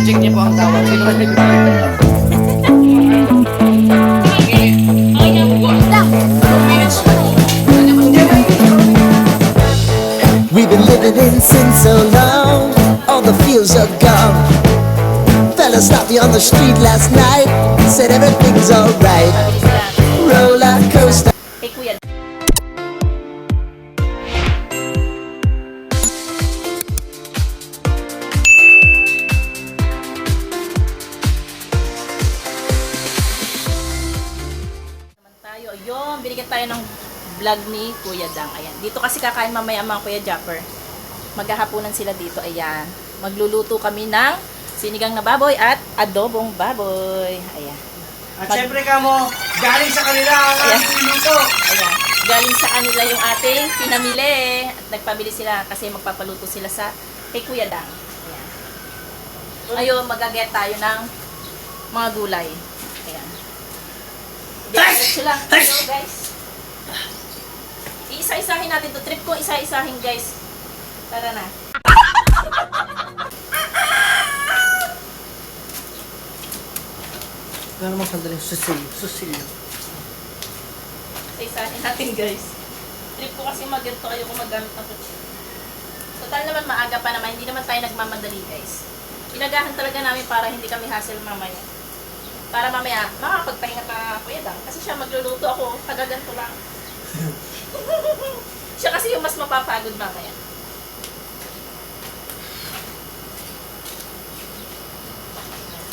Reject niya po ang tawag. Sino ba nag-reject? We've been living in sin so long, all the fields are gone. Fella stopped me on the street last night, said everything's alright. Roller coaster. Kay Kuya. Tayo, yun, binigyan tayo ng vlog ni Kuya Dang. Ayan. Dito kasi kakain mamaya mga Kuya Japper. Maghahaponan sila dito. Ayan. Magluluto kami ng sinigang na baboy at adobong baboy. Ayan. At syempre ka mo, galing sa kanila ang ating luto. Ayan. Galing sa kanila yung ating pinamili. At nagpabili sila kasi magpapaluto sila sa kay Kuya Dang. Ayan. Ayun, magaget tayo ng mga gulay. Ayan. Diretso lang. Hello guys. Iisa-isahin natin to. Trip ko isa-isahin guys. Tara na. Gano'n naman sandaling susilyo. Isa-isahin natin guys. Trip ko kasi mag-ganto ayoko magamit ng kutsi. Total naman maaga pa naman. Hindi naman tayo nagmamadali guys. Inagahan talaga namin para hindi kami hassle mamaya. Para mamaya makakapagpahinga pa Kuya Dang. Kasi siya magluluto ako. Tagaganto lang. Siya kasi yung mas mapapagod mamaya.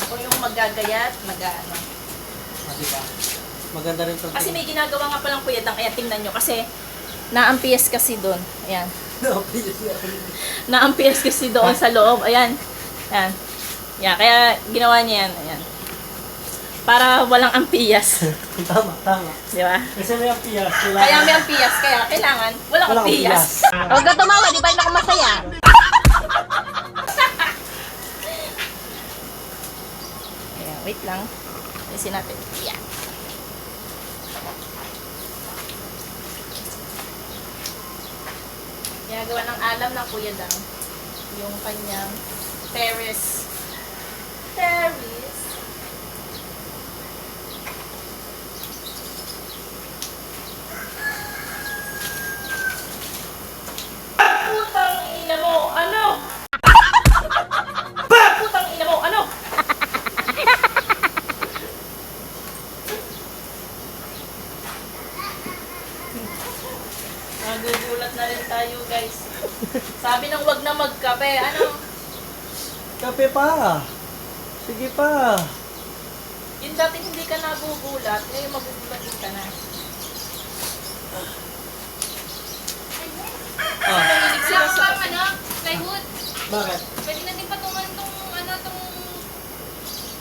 Ako yung magagayat, mag-ano. Diba? Maganda rin ito. Kasi may ginagawa nga palang Kuya Dang. Ayan, tingnan nyo. Kasi naampias kasi doon. Ayan. Naampias kasi doon sa loob. Ayan. Ayan. Yan, kaya ginawa niya yan. Ayan. Para walang ampiyas. Tama. Di ba? Kasi may ampiyas. Kaya may ampiyas. Kaya kailangan walang ampiyas. Huwag ka tumawa, di ba yun ako masaya? Ayan, wait lang. Isin natin. Ayan. Ginagawa ng alam ng Kuya Dang yung kanyang terrace. Putang ina mo, ano? Putang ina mo, ano? Nagugulat na rin tayo, guys. Sabi nang wag na magkape, ano? Kape pa. Sige pa. Yung dati hindi ka nagugulat, ngayon magugulat din ka na. Nahilig sila sa kape. Plywood. Bakit? Pwede natin patungan tong,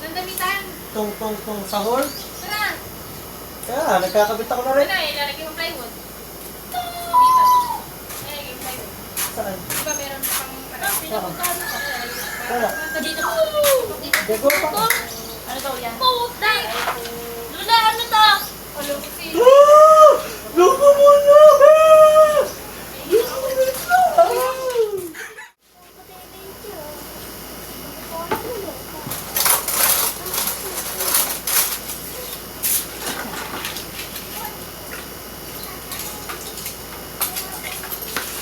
nandamitan. Tong sahur? Tara. Kaya, nagkakabit ako na rin. Tara, ilalagay mo plywood. Dito. Ilalagay mo plywood. Saan? Diba meron pang, Saan? Tara. Tara. Dito. Gago pa. Ano daw yan? Puta! Lula, ano to? Hello, Gago mo na!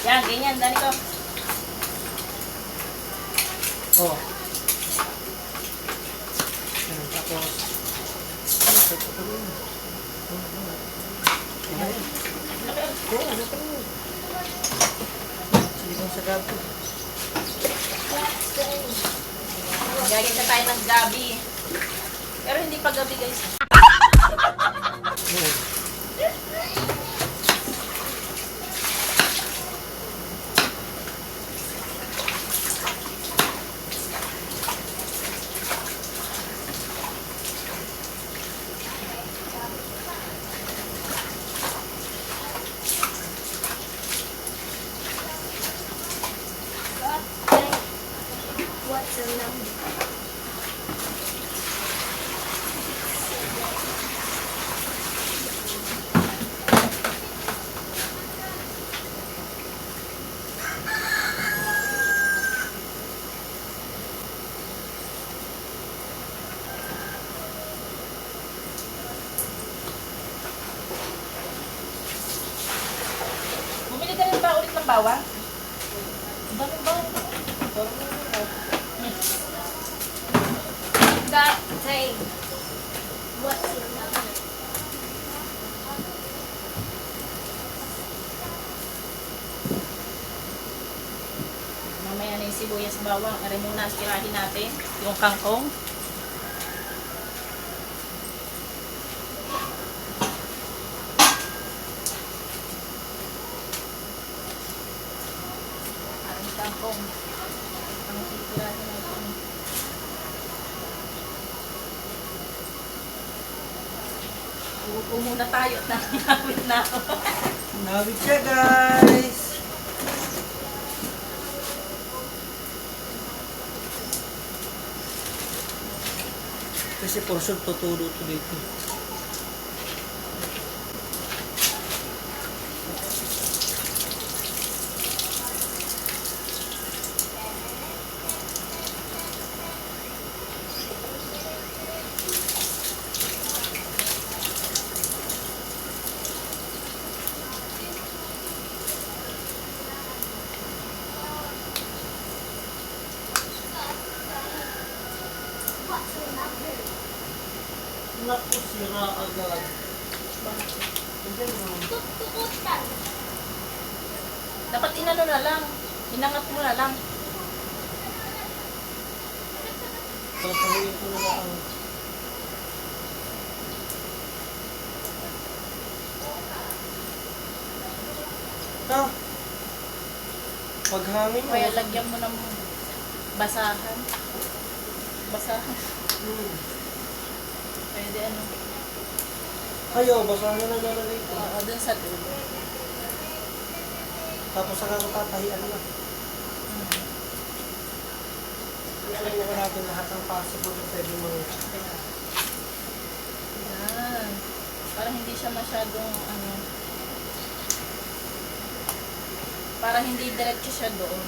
Yan, ganyan, dani ko. Oh. Ayan, tapos. Silikon sa gabi. Gagawin na tayo ng gabi. Pero hindi pa gabi, guys. What's your number? bawang? Bawang. That thing. What's your number? Mamaya na yung sibuyas bawang. Aray muna, sirahin natin yung kangkong. Aray kangkong. Ang sisirahin natin. Uupo muna tayo at nakakawit na ako. Nawit siya, guys. Kasi portion tutulo to dito. Naku, sira agad. Tututan. Dapat inano na lang. Inangat mo na lang. Papahuyin ko na lang. Ah! Paghangin mo. Kaya lagyan mo ng basahan. Basahan. Pwede ano. Ayaw, basahan na nalalagay ko. Oo, dun sa dulo. Tapos saka ko tatahian na. Ilayin na natin lahat ng possible na pwede mga... Yan. Para hindi siya masyadong ano. Para hindi diretso siya doon.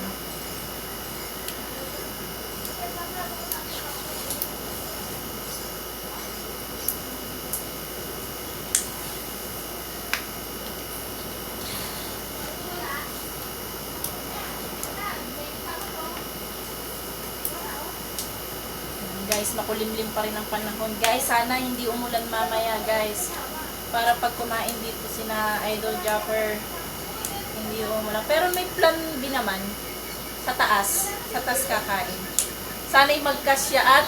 Guys, makulimlim pa rin ang panahon. Guys, sana hindi umulan mamaya, guys. Para pag kumain dito sina Idol Japper, hindi umulan. Pero may plan B naman. Sa taas kakain. Sana'y magkasya at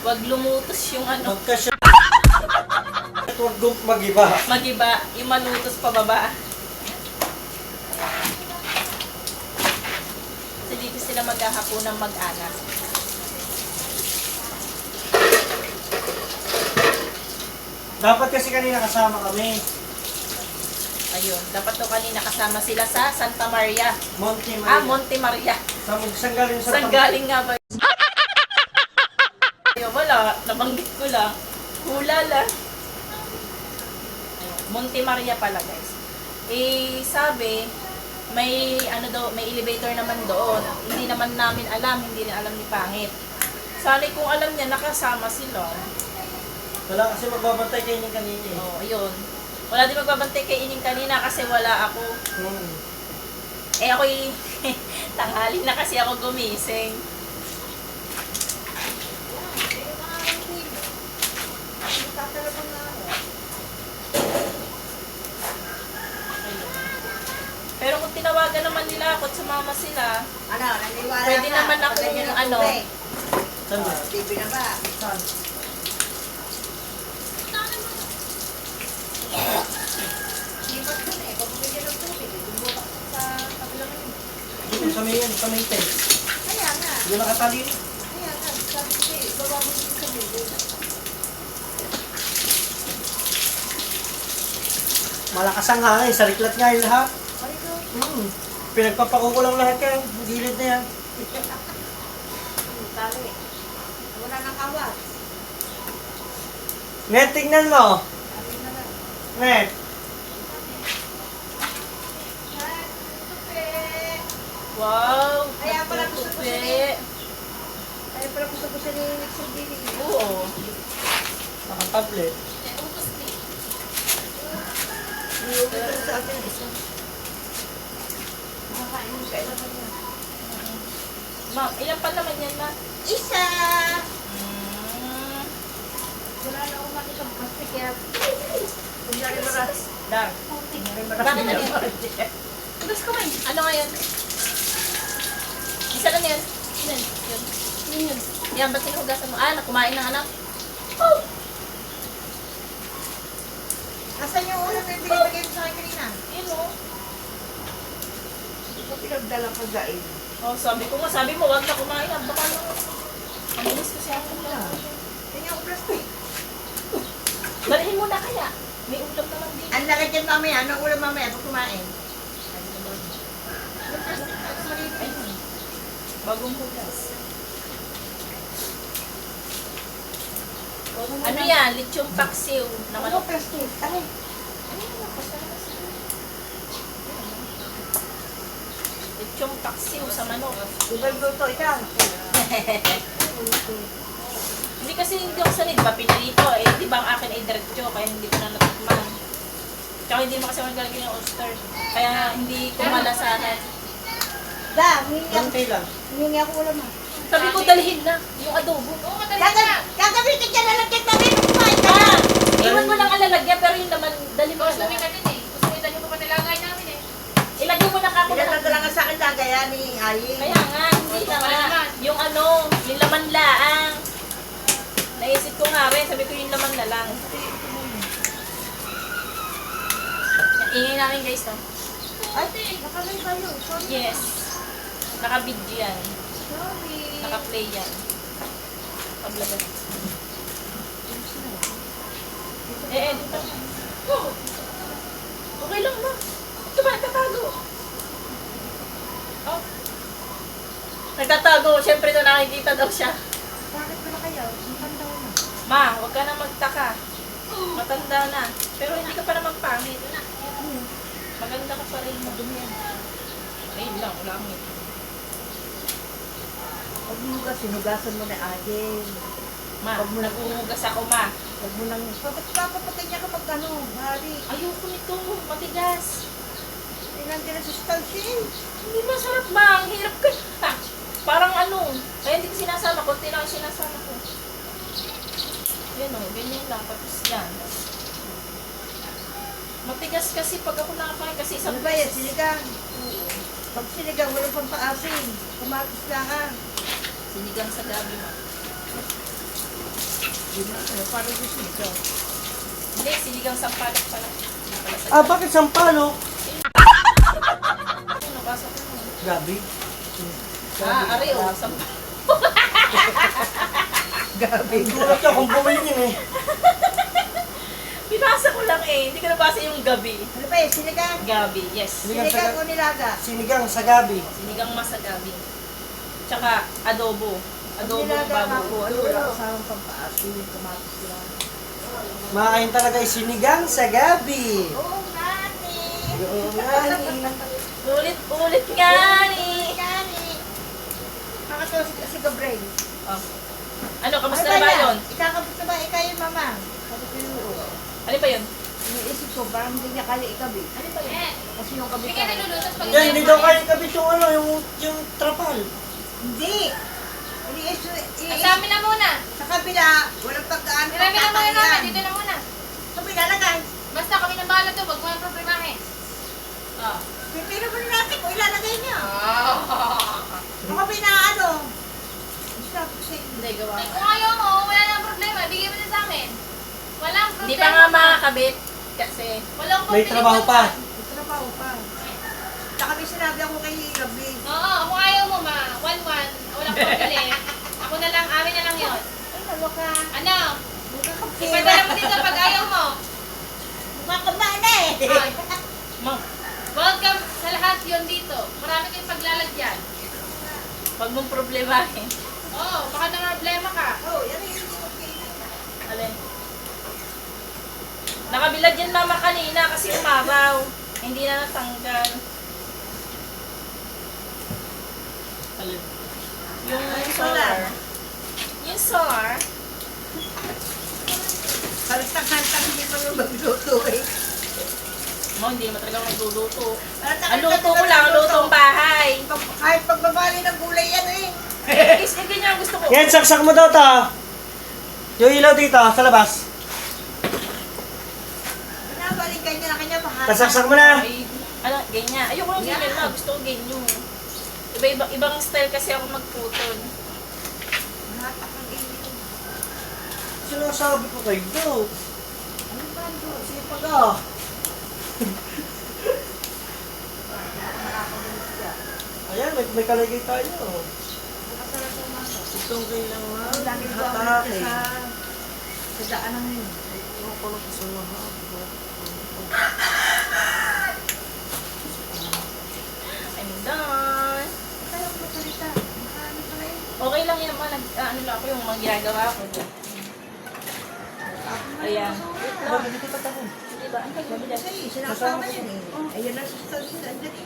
wag lumutos yung ano. Magkasya at huwag mag-iba. Magiba, yung malutos pababa. Kasi dito sila maghahaponan mag-anak. Dapat kasi kanina kasama kami. Ayun, dapat to kanina kasama sila sa Santa Maria. Monte Maria. Monte Maria. Saan galing sa Saan galing nga ba? Ayun, wala, nabanggit ko lang. Hula lang. Ayun, Monte Maria pala, guys. Eh, sabi, may ano daw, may elevator naman doon. Hindi naman namin alam, hindi rin alam ni Pangit. Sana kung alam niya, nakasama sila. Wala kasi magbabantay kayo ng kanina eh. Oh, ayun. Wala din magbabantay kay Ining kanina kasi wala ako. Eh ako'y tanghali na kasi ako gumising. Pero kung tinawagan naman nila ako at sumama sila, Ano, naniwala pwede ka? naman ako Pag ganyan yung ang ano. tubig. Saan ba? TV na ba? Saan? Lipat ko na eh. Pag bumigyan ng tubig, bumubak sa kabilang yun. Dito sa may, sa may tent. Kaya nga. Doon nakatali. Kaya nga. Sabi ko eh, baba mo dito sa bubog. Malakas ang hangin. Sariklat nga yung lahat. Marito. Pinagpapako ko lang lahat yan. Gilid na yan. Tali. Wala nang awas. Net, tingnan mo. Tali na lang. Net. Wow! Kaya pala gusto ko tupi. siya Kaya pala gusto ko siya ni Nixon Dili. Oo. Nakatablet. Niyuwi ko sa akin isa. Ayun, kailangan niya. Ma'am, ilan pa naman yan, ma'am? Isa! Mm. Wala na akong makita kasi kaya... Kunyari maras. Dar. Kunyari maras. Bakit ano yan? Tugas ko man. Ano nga yan? Isa lang yan. Yun. Yun. Yun. Yan, ba't sinuhugasan mo? Ah, kumain ng anak? Oh! Asan yung ulam na binibigay mo sa akin kanina? Yun o. Hindi ko pinagdala ko dahil. Oh, sabi ko nga, sabi mo, wag na kumain. Baka nung... Ang bilis kasi ako na. Tingnan yung plastic. Dalhin mo na kaya. May ulam naman din. Ang laki dyan mamaya. Anong ulam mamaya pag kumain? Bagong hugas. Ano yan? Lechong paksiw na Ano manok. plastic? Aray. Lechong paksiw sa manok. Ibang luto ikaw. Hindi kasi hindi ako sanay, di ba pinalito eh. Di ba ang akin ay diretso, kaya hindi ko na natikman. Tsaka hindi mo kasi magalagay ng oyster. Kaya hindi ko malasahan. Da, humingi lang. ako ulam ha. Sabi ko dalhin na, yung adobo. Oo, madali na. Gagawin ka dyan na lang kit namin. Kumain ka na. Ah! Iwan mo lang ang lalagyan, pero yung naman, dalhin mo Gusto na mo ka lang. din eh. Gusto mo mo pa nilagay namin eh. Ilagay mo na kako na. Pinatadala nga sa akin lagaya ni Ayin. Kaya nga, hindi na nga. Yung ano, yung laman laang. Naisip ko nga rin, sabi ko yung laman na lang. Ingay namin guys, no? Ay, nakalay kayo. Sorry. Yes. Naka-video yan. Sorry. Naka-play yan. Pablagan. Dito. Oh! Okay lang ba? Ito ba? Nagtatago. Oh. Nagtatago. Siyempre ito nakikita daw siya. Bakit pala kayo? Matanda na. Ma, huwag ka na magtaka. Matanda na. Pero hindi ka pa naman pangit. Maganda ka pa rin. Madumi yan. Ayun lang, ulamit. Huwag mo ka, sinugasan mo na Ayin. Ma, nag-uugas ako, ma. Huwag mo nang... Papatay niya kapag ano, Mari. Ayoko nito. Matigas. Ay, nandiyan na sa stalking. Hindi masarap, ma. Ang hirap ka. Ha, parang ano. Kaya hindi ko sinasama. Kunti lang ang sinasama ko. Yan o. Ganyan lang. Tapos yan. Matigas kasi pag ako nakakain. Kasi isang Ano ba yan? Sinigang. Pag sinigang, walang pampaasin. Kumatis lang ha. Sinigang sa gabi, ma. Parang yung sinigang. Hindi, sinigang sa palak pala. Hindi pala sa Ah, bakit sampalo? Ano, nabasa ko na. Gabi. Ari o. Sa Gabi. Tulad ka kung bumili yun eh. Binasa ko lang eh. Hindi ko nabasa yung gabi. Ano ba yan? Sinigang? Gabi, yes. Sinigang o nilaga? Sinigang sa gabi. Sinigang masa gabi. Tsaka adobo. Adobo Nilaga nga po. baboy. Ano wala kasama pempaasin. Kumatis lang. Makain talaga yung sinigang sa gabi. Oo, Nani. Oo nga ni. Ulit nga ni. Nani. Nakatawa si Gabriel. Oh. Ano, kamusta na ba yun? Ikakabot na ba ikaw yun, mama? Sabi ko yun. Ano ba yun? Iniisip ko, parang hindi niya kaya ikabi. Ano ba yun? Eh, Kasi yung kabit hindi ka naglulutos pag Yan, hindi daw kaya kabit yung ano, yung trapal. Hindi. Iniisip. Sa amin na muna. Sa kabila, walang pagkaan. Marami na muna namin. Dito na muna. Kabila lagay. Basta kami nang bahala to. Huwag mo yung problemahin. Ah. Pipili mo na natin kung ilalagay niya. Oh. Kung kabila ano. Basta kasi. Hindi, gawa Ay, ko. kung ayaw mo, wala nang problema. Bigay mo na sa amin. Walang problema. Hindi pa nga makakabit. Kasi, Walang May trabaho pa. May trabaho pa. Tsaka may sinabi ako kay Gabi. Oo, kung ayaw mo ma, 1-1, walang problema. Ako na lang, amin na lang yun. Ay, naloka. Ano? Magkakapira. Ipadala mo dito pag ayaw mo. Magkakamana eh. Ay, ma'am, welcome sa lahat yun dito. Marami kayong paglalagyan. wag mong problemahin. Oo, baka na problema ka. Oh, yan yung hindi ko kainin. Alin? Nakabilad yan mama kanina kasi umaraw. Hindi na natanggal. Alin? Yung solar. Yung solar. Hantang-hantang hindi pa yung magluto eh. mo, hindi naman talaga ako nagluluto. Ang luto ko lang, lutong bahay. Kahit pagbabali ng gulay yan eh. Is, ganyan ang gusto ko. Yan, saksak mo daw ta. Yung ilaw dito, sa labas. Pinabalik ka niya na kanya mahal. Tasaksak mo na. Ay, ano, ganyan. Ayoko lang ganyan na. Gusto ko ganyan. Ibang style kasi ako magputol. Mahatak ang inyo. Sinasabi ko kayo daw. Ano ba ito? Sipag ah. Ayan, may kalagay tayo. Itong kailangan. Ang dami ko Hatake. sa daanan yun. Ano ko lang sa mahal. I'm done. Kaya ko salita. Makano ka na yun. Okay lang yan naman. Ano lang ako yung mga ginagawa ko. Ayan. Bakit dito pa tayo? Diba? Ang pagbabilas. Kasi sinakasama yan eh. Ayun lang sa sila. Andyan eh.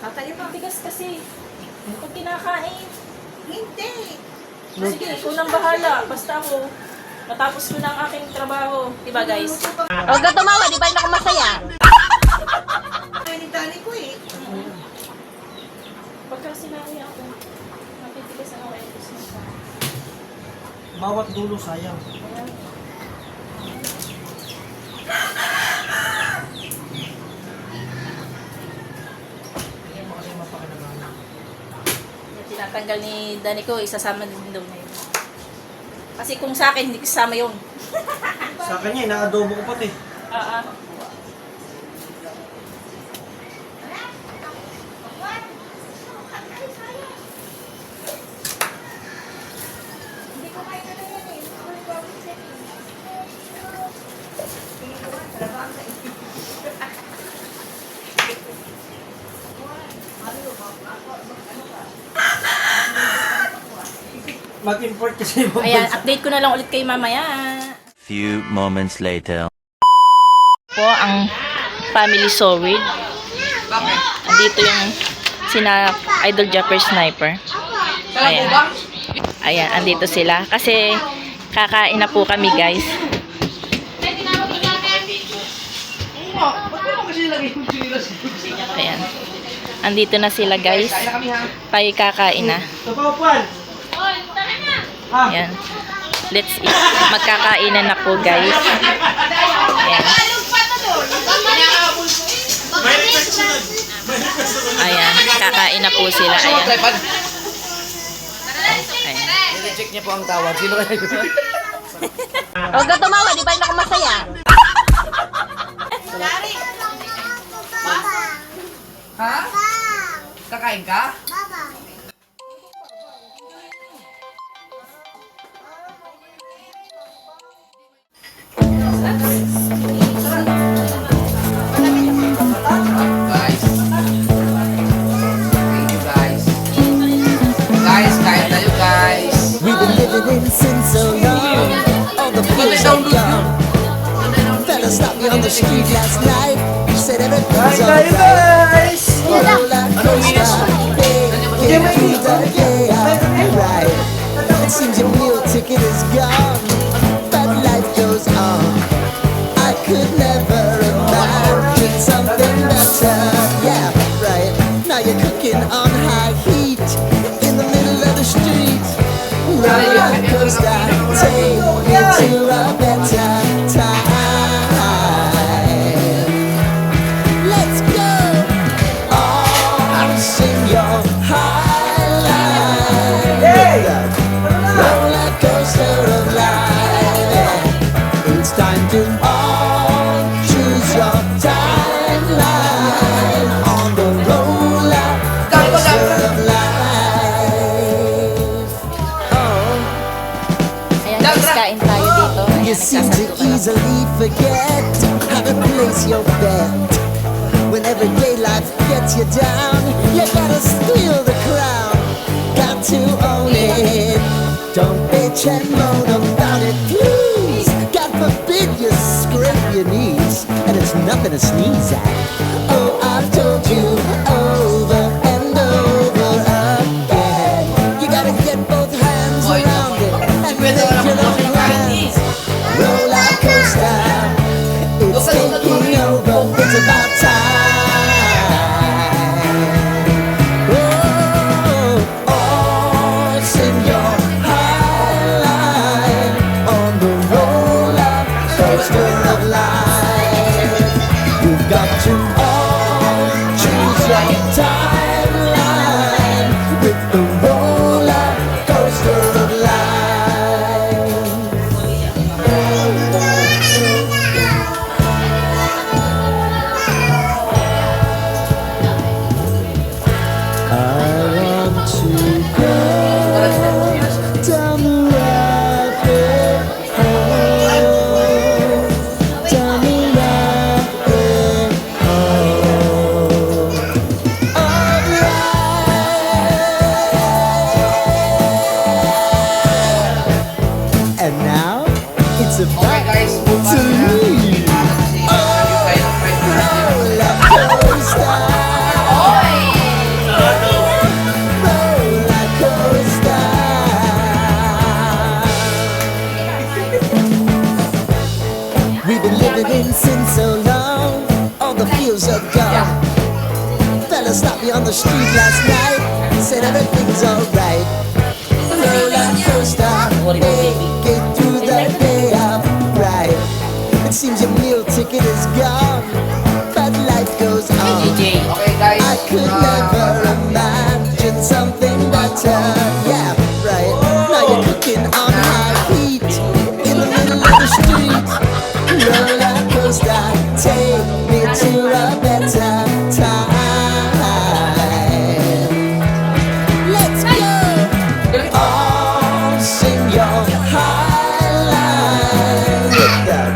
Tatali pa. Matigas kasi. Pag kinakain. Hindi. Sige, unang bahala. Basta ako. Matapos ko na ang aking trabaho. Diba guys? Huwag ka tumawa, di ba yun ako masaya? Ay, nidali ko eh. Pagka sinabi ako, matitigas ang aking business. Bawat dulo sayang. Ayan. Hindi mo kasi mapakalaman. Yung tinatanggal ni Dani ko, isasama din daw na yun. Kasi kung sa akin, hindi kasama yun. Sa kanya, inaadobo ko pati. Ah, ah. Hindi ko kayo na yan eh. Hindi ko yung gawin sa inyo. Hindi ko nga, talagang sa inyo. Mag-import kasi mo. Ayan, update ko na lang ulit kayo mamaya. Few moments later. Po ang family Sowid. Andito yung sina Idol Japper Sniper. Ayan. Ayan, andito sila. Kasi kakain na po kami guys. Ayan. Andito na sila guys. Kakain na. Tapapan! Ayan. Let's eat. Magkakainan na po guys. Ayan. Ayan. Kakain na po sila. Ayan. Ayan. I-reject niya po ang tawag. Sino kaya yun? Huwag ka tumawa, di ba yun ako masaya? Ha? Kakain ka? Guys. Thank you guys. Guys, kain tayo guys. We've been living in sin so long, all the fears are gone. Fella stopped me on the street last night, said everything's alright. guys! Roller coaster, get through the day, alright. It seems your meal ticket is gone, but life goes on. I could never imagine something better. Yeah, right. Now you're cooking on high heat in the middle of the street. Roller coaster, take me to a better time. Let's go. I'll sing your highlight. Roller coaster of life. It's time to all choose your timeline on the roller coaster of life. Oh. Ayan guys, kain tayo dito. Ayan, You seem to nagsasalo ka na. easily forget how to place your bet. When everyday life gets you down, you gotta steal the crown. Got to own it. Don't bitch and moan about it, please. God forbid you scrape your knees, and it's nothing to sneeze at. Oh, I've told you over and over again. You gotta get both hands around it and make your own plans. Roller coaster, it's taking over. It's about time. It's Okay about guys, bukas to na. leave. Kasi yung kayo ng friend ko. Roller coaster. Roller coaster. We've been living in sin so long, all the feels are gone. Fella stopped me on the street last night, said everything's alright. Roller coaster, make it through the day upright. It seems your meal ticket is gone, but life goes on. Okay guys, I could never imagine something better. Yeah, right. Now you're cooking on high heat in the middle of the street. Roller coaster, take me to a better time. Let's go. All sing your high line with the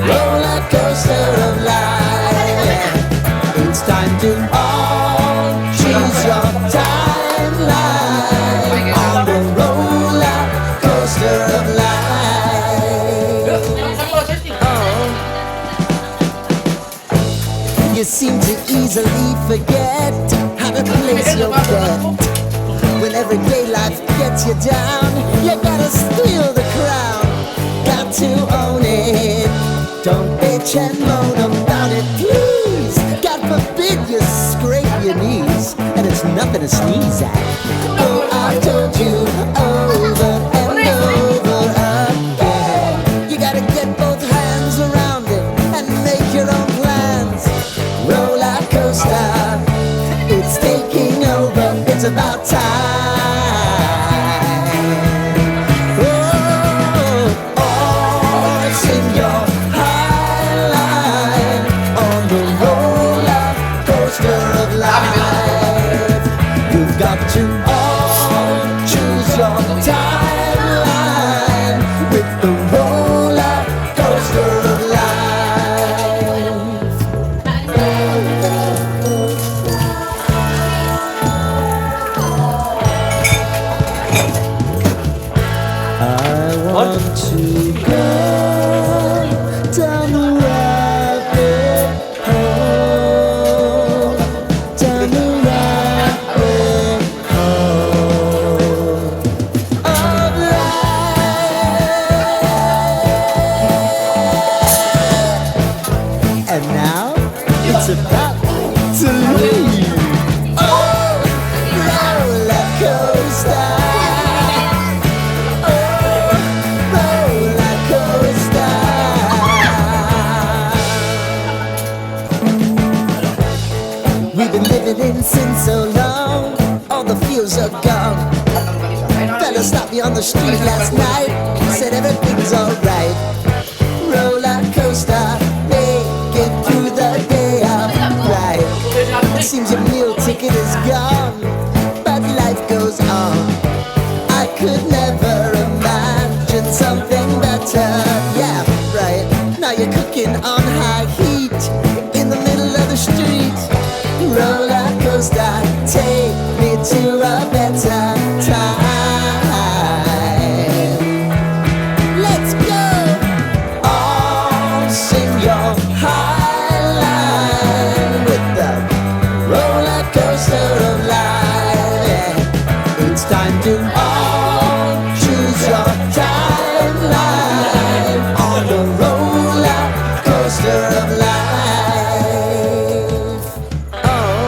roller coaster of life. It's time to all choose your timeline on the roller coaster of life. You seem to easily forget how to place your bet. When everyday life gets you down, you gotta steal the crown. Got to own it. Don't bitch and moan about it, please. God forbid you scrape your knees, and it's nothing to sneeze at. Oh, I told you over and over again. You gotta get both hands around it and make your own plans. Roller coaster, it's taking over. It's about time. Oh, all sing your high line on the roller coaster of life. You've got to all choose your timeline with the roller coaster of life. I want to go down the rabbit hole, down the rabbit hole of life. And now it's about to leave. Oh, roller coaster. Roller coaster. We've been living in sin so long, all the feels are gone. Fella stopped me on the street last night, said everything's alright. Roller coaster, make it through the day upright. It seems your meal ticket is gone, but life goes on. I could never imagine something better. Yeah, right. Now you're cooking on high heat in the middle of the street. Roller coaster, take me to a better time. Let's go. All sing your high line with the roller coaster of life. Yeah. It's time to all choose your timeline on the roller coaster of life. Oh,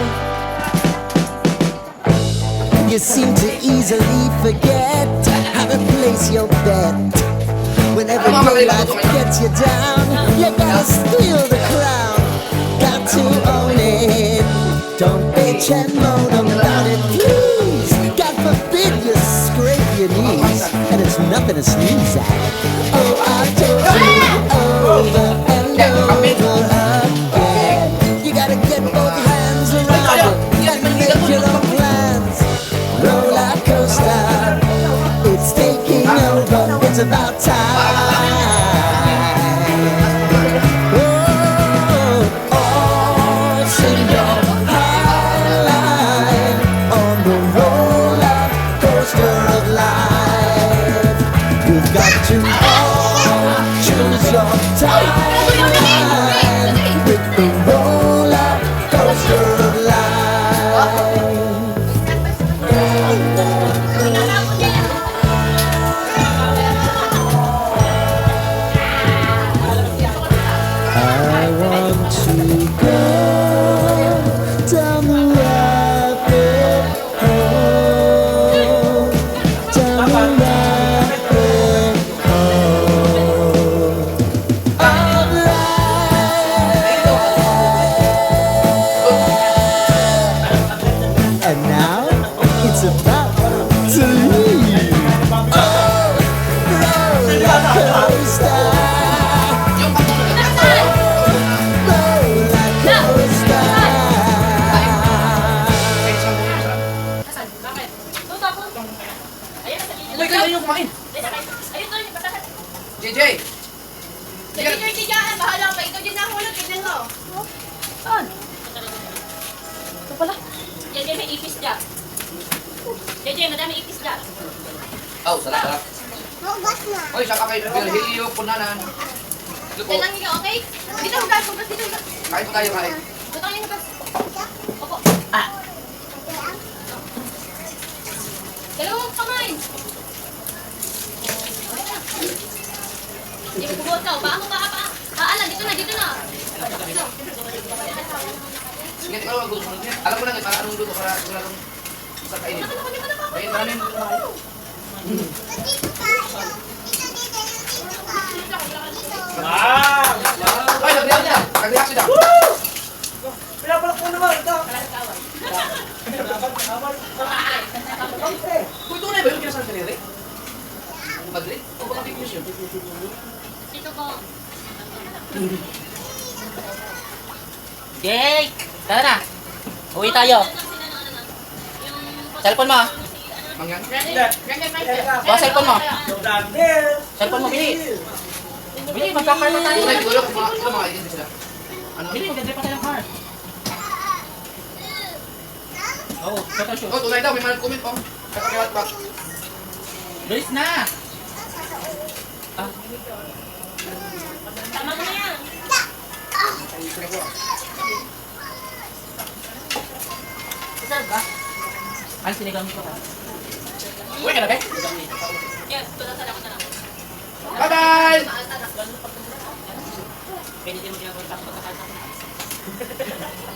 you seem to easily forget how to place your bet. When everyday life gets you down, you gotta steal the crown. Got to own it. Don't bitch and moan about it, please. God forbid you scrape your knees, and it's nothing to sneeze at. Oh, I told you over and over again. You gotta get both hands around it and make your own plans. Roller coaster, it's taking over. It's about time. Oh, all sing your high line on the roller coaster of life. You've got to all choose your time with the roller coaster of life. I want to go down the rabbit hole, down the rabbit hole of life. And now it's about to leave. Oh, roller coaster. Bakit? Doon ako. Ayan, sa inyo. Uy, kayo yung kumain. Ayun doon, yung basahan. JJ! Sige, Sir Tigaan, bahala ka. Ikaw din nahulog, tignan mo. Saan? Ito pala. JJ, may ipis dyan. JJ, madami ipis dyan. Oh, sarap. Uy, saka kayo Virgilio, punanan. Ito po, Yan lang ikaw, okay? Dito, hugas, hugas, dito, hugas. kain po tayo kain. Dito tayo, hugas. Opo. Dalawang kamay. Hindi mo bubuhat ka. Baa mo, baa. Alam, dito na, dito na. Dito. Sige, ikaw ang gusto mo. Alam mo lang, para anong luto, para wala kang sa kainin. Kain namin. Ay, nag-react na. Nag-react sila. Pinapalak mo naman. Ito. Uy, tunay ba yun kinasal sa Rere? Madrid? O baka fake news yun? Dito ko. Jake! Tara na! Uwi tayo! Cellphone mo! ah. Mangyan? Bawa cellphone mo! Daniel. Cellphone mo, bili! Bili, magkakarta tayo! Tunay, siguro kung mga identity sila. Ano? Bili, magdadrive pa tayo ng car! Oo, photo shoot! Oh, tunay daw, may mga comment oh. Kaya back. Bilis na! Tama mo na yan. Saan ba? Ano sinigang ko ta? Uy, ka na ba? Yes, tulad ako na lang. Bye-bye! Pwede din mo ginagawa sa pagkakata.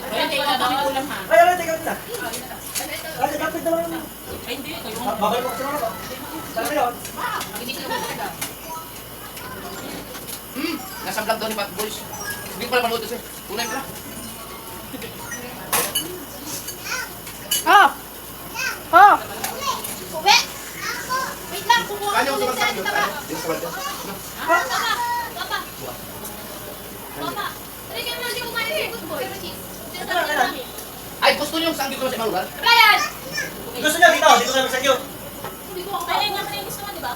Kaya tayo na kami ulam ha? Ay, ano, tingnan na. Ay, kapit naman. Ay hindi, kayo mo. Babay mo kasi naman. Saan ka yun? Nasa vlog daw ni Pat Boys. Hindi ko pala manood kasi. Tunay pala. Uwe! Wait lang, kumuha Kanya ko ko sa dito balda. sa Dito sa balda. Papa! Papa! Papa! Halika naman, hindi ko kumain. Good boy. Dito sa namin. Ay, gusto niyo sa dito sa ibang lugar? Brian! Gusto niya dito. Dito kami sa inyo. Hindi ko ako. Ay, naman yung gusto mo, di ba?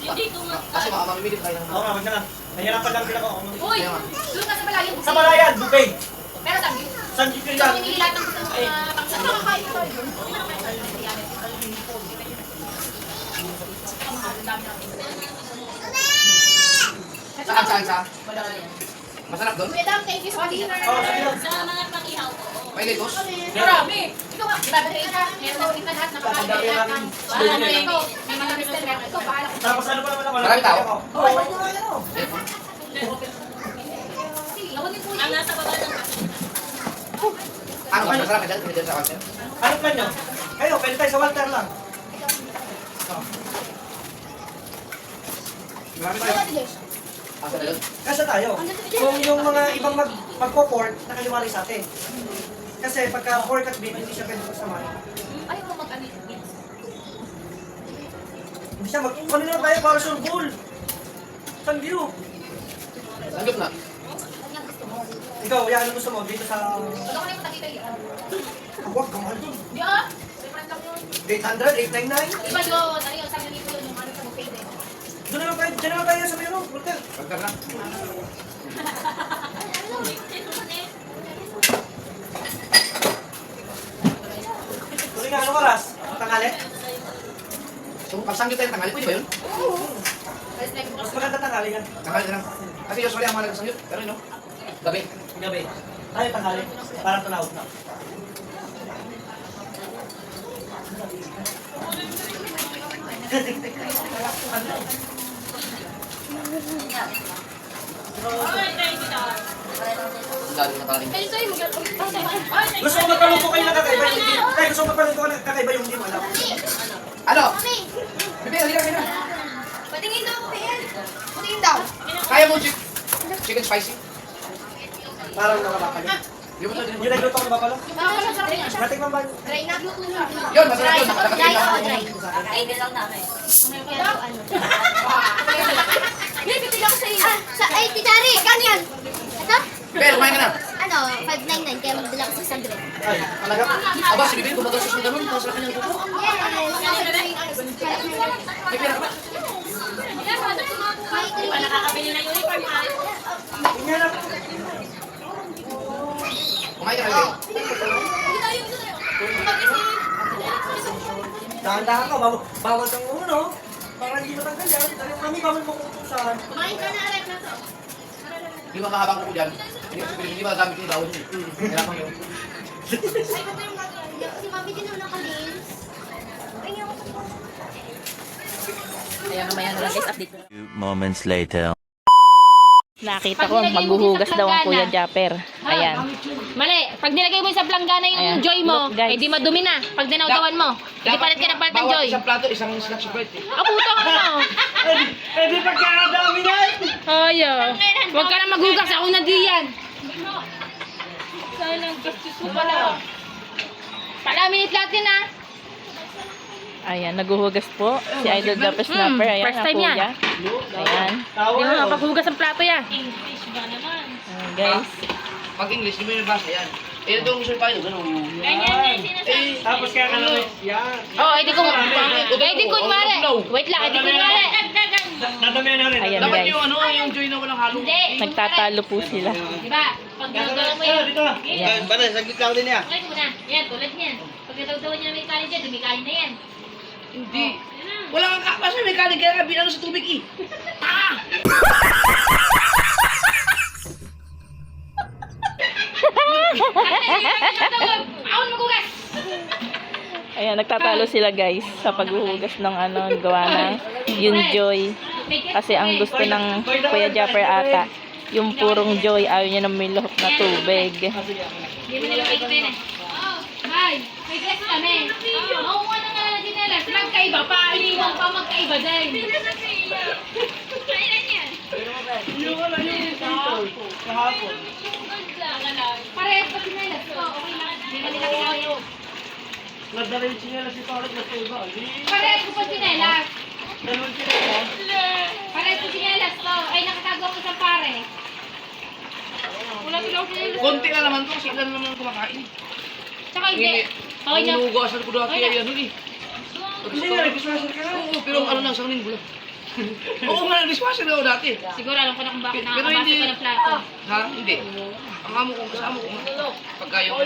Yung dito nga. Kasi mga mamimili tayo ng Oo nga, wag na lang. Nahihirapan lang sila ko. Uy! Doon ka sa malayo. Sa Malayan, Bukay. Pero sabi, San Gito ikaw yan. ang inilat ng gusto mo na pangsa. Makakain ka. Saan? Masarap doon? Kuya Dam, thank you sa dinner. Oo, sige lang. Sa mga pangihaw ko. May litos? Marami. Ikaw nga, ibabalik ka. Meron daw kita lahat nakakain. Lahat ng may mga restaurant. Ikaw, bahala ko. Tapos ano pa naman ako? Maraming tao? Oo, wag na lang ano. Sige, lawanin po Ang yun. nasa baba ng Ano ba? Masarap ka dyan? Kami dyan sa kanser? Ano plan nyo? Kayo, pwede tayo sa Walter lang. Marami tayo. Asa na doon? Kasi tayo. Kung yung mga ibang magpo-pork, nakaliwalay sa atin. Kasi pagka pork at beef, hindi siya pwede kasama. Ayaw mo mag-ano. Hindi siya ano na tayo para sa bowl. San view. Sanggap na. Ikaw, yan ano gusto mo? Dito sa... Wala ko na yung patakita yun. Huwag, kamahal dun. Di ah. Different lang yun. 800, 899. Iba yun. Ano yun? Sabi nito yun yung ano sa buffet din. Doon naman tayo, dyan naman tayo sa may ano, Walter. Pagkar na. Tuloy nga, anong oras? Tanghali? So, pag sanggap tayo tangali, pwede ba yun? Alas na yung Mas maganda tanghali yan. Tangali na lang. Kasi usually ang mga nagsasayo. Pero no? Gabi. Gabi. Tayo tanghali. Parang tunawag na. Lalo na tayo. Kaya sa'yo, Gusto ko magpaluto kayo na kakaiba yung hindi. Kaya gusto ko magpaluto kayo na kakaiba yung hindi mo alam. Ano? Mami, Bibi, halika kayo na. patingin daw ako yan. Patingin daw. Kaya mo chicken spicy? Parang nakabaka niya. Di ba ito? Yung nagluto ko na bapalo? Parang masarap yan. Natikman ba? Dry na. Yun, masarap yun. Dry Nakakakita ako, ako. dry. Kainin lang namin. Hindi, bibili ako sa'yo. Ay, Titari, ganyan. Ito? Bibi, kumain ka na. Ano, 599, kaya magdala ko sa Sandre. Ay, talaga? Aba, si Bibi, kumagal sa sundan nun. Tapos na kanyang tubo. Bibi, na ka ba? Di ba nakakabili ng uniform ha? Tingnan na. Kumain ka na, Bibi. Dahan-dahan ka, bawal kang uno. Para hindi matanggal yan. Dahil kami bawal mo kutusan. Kumain ka na, Arep, na to. Di ba kahabang ko dyan? Hindi ba gamit yung bawal yun? Kailangan yun. Si Mami din naman nakalinis. Kaya mamaya na lang guys, update ko. Few moments later. Nakita ko, maghuhugas daw ang Kuya Japper. Ayan. Mali, pag nilagay mo sa planggana yung Ayan. joy mo, Look, guys. eh di madumi na. Pag dinawdawan mo, hindi palit ka ng palit ng joy. Bawat isang plato, isang snack Sprite. Puta ka na. Eh di pagkakadami yan! Ayo. Huwag ka na maghugas, ako na diyan. Sayang, gastos mo pala. Palaminit lahat yun ah. Ayan, naghuhugas po si Idol Japper Snapper. Ayan, first ang time kuya. yan. Ayan. Hindi mo mapaghugas ang plato yan. Ayan, guys. Pag English, di mo yung nabasa yan. Eh, ito ang gusto pa yun. Ganun. Tapos kaya ka naman. Yan. Oh, edi kunwari. Wait lang, edi kunwari. Nadamihan na rin. Ayan, Dapat guys. yung ano, yung joy na walang halo. Nagtatalo po sila. Diba? Pag dinawdawan mo yan. Dito. Ayan. Bana, saglit lang din yan. Okay ko na. Yan, tulad niyan. Pag dinawdawan niya na may kanin dyan, dumikain na yan. Hindi. Wala kang kapasa, may kanin kaya ka binano sa tubig eh. Ah! Aon maghugas! Ayan, nagtatalo sila guys sa paghuhugas ng ano, gawa ng yung joy. Kasi ang gusto ng Kuya Japper ata, yung purong joy, ayaw niya na may lahok na tubig. Hindi mo nila pagkipin eh. Hi! May dress kami. Oo, ano nga na ginelas. Magkaiba pa. Iniwan pa magkaiba din. Kailan yan? Yung ano yung kahapon. Parehas pa ginelas. Okay lang. Hindi mo nila kinayo. Nadala yung sinela si Torek na sa iba. Parehas ko pa ginelas. Dalawang sinela. Parehas ko ginelas to. Ay, nakatago ako sa pare. Wala sila ako ginelas. Konti na naman to, kasi ilan naman ang kumakain. Tsaka hindi. Okay Ang na. inuugasan ko dati ay ano eh. Hindi nga, nag-diswasher ka na. Oo, pero ano lang, isang linggo lang. Oo nga, nag-dishwasher ako dati. Siguro alam ko na kung bakit Pero nakakabasa hindi- ka ng plato. Ha? Hindi. Ang amo ko, kasama ko. Pagka yung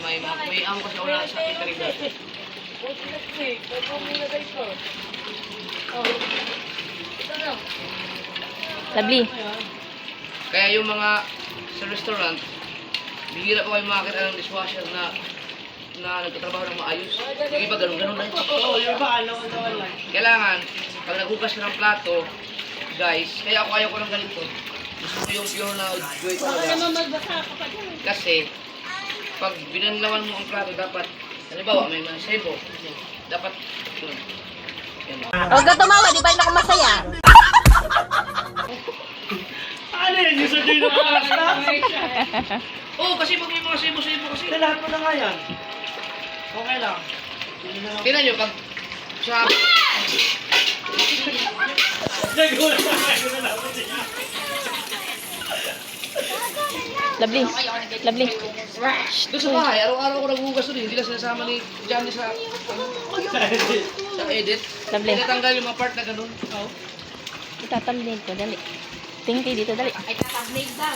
may amo kasi wala sa catering dati. Lovely. Kaya yung mga sa restaurant, bihira pa kayo makakita ng dishwasher na nagtatrabaho ng maayos. Yung iba ganun-ganun lang. Oo, yung iba, alawan lang. Kailangan, pag naghugas ka ng plato, guys, kaya ako ayaw ko ng ganito. Gusto ko yung pure na joy talaga. Kasi, pag binanlawan mo ang plato, dapat, halimbawa, may mansebo, dapat, yun. Yan. Huwag ka tumawa, di ba yun ako masaya? Ano yun? Yung sa Joy na pasta? Oo, kasi pag may mga sebo-sebo kasi. Lahat mo na nga yan. Okay lang. Tingnan nyo, pag sa... Lovely. Lovely. Doon sa bahay, araw-araw ko naghugas doon, hindi lang sinasama ni Johnny sa edit. Lovely. Tinatanggal yung mga part na ganun. Itatamlin ko, dali. Tingin kayo dito, dali. Ay, tataglig daw.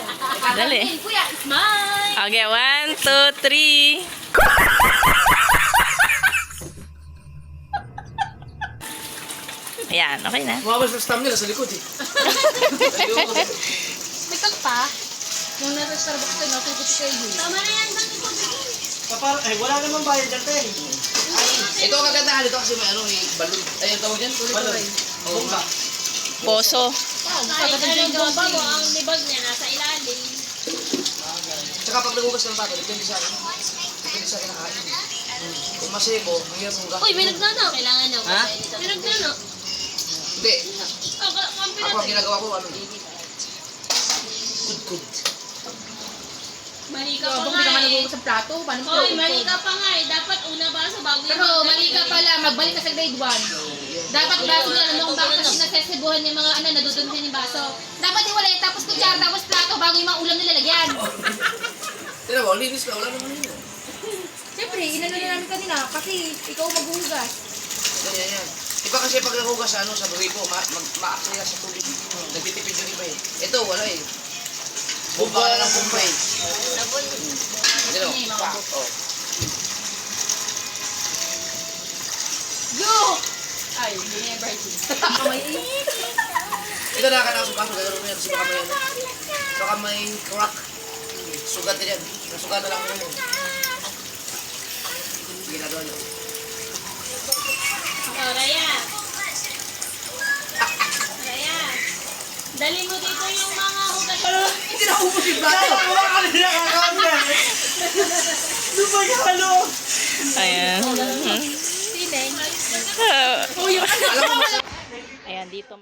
Dali. Kuya, smile! Okay, 1, 2, 3. Ayan, okay na. Mabas sa stamina sa likod eh. May kang pa. Nung nasa Starbucks ko, natugot kayo. Tama na yan, bakit ito? Wala namang bayad dyan, te. Ito ang kagandahan dito kasi may ano, may balon. Ay, ang tawag dyan? Balon. Oo. Poso. Kahit anong gamba mo, ang libag niya nasa ilalim. Tsaka pag nagugas ka ng bato, depende sa akin. Depende sa akin ang kain. Kung masebo, mahirap hugas. Uy, may nagnano. Kailangan daw. Ha? May nagnano. Hindi. Kampi Ako ang natin. ginagawa ko, ano? Good. Mali ka So, pa kung nga hindi ka eh. nagugas sa plato, paano mo Oy, mali ka pa nga eh. Dapat una ba sa bago Pero mali ka pala, magbalik ka sa grade 1. Dapat baso na, ano kung bakit kasi nasesibuhan yung mga ano, naduduntin yung baso. Dapat iwalay, tapos kutsara, tapos plato, bago yung mga ulam nilalagyan. Tira mo, linis ka, wala naman yun. Siyempre, inano na namin kanina, kasi ikaw maghuhugas. Ganyan yan. Iba kasi pag nagugas ano, sa gripo, ma-aksaya sa tubig. Nagtitipid yung iba eh. Ito, wala eh. Bumba na ng bumba eh. Hindi no? Oh. Go! Ay, hindi niya Bertie. May init. Ito nakakatawa sa baso, gagawin mo yan kasi baka may ano. Baka may crack. Sugat din yan. Nasugat na lang mo yun. Ginagawa niyo. Oh, Raya. Raya. Dali mo dito yung mga hugas. Hindi na ubos yung plato. Wala ka rin nakakaon yan. Lubay halo. Ayan. Sineng. Alam mo, Ayan, dito.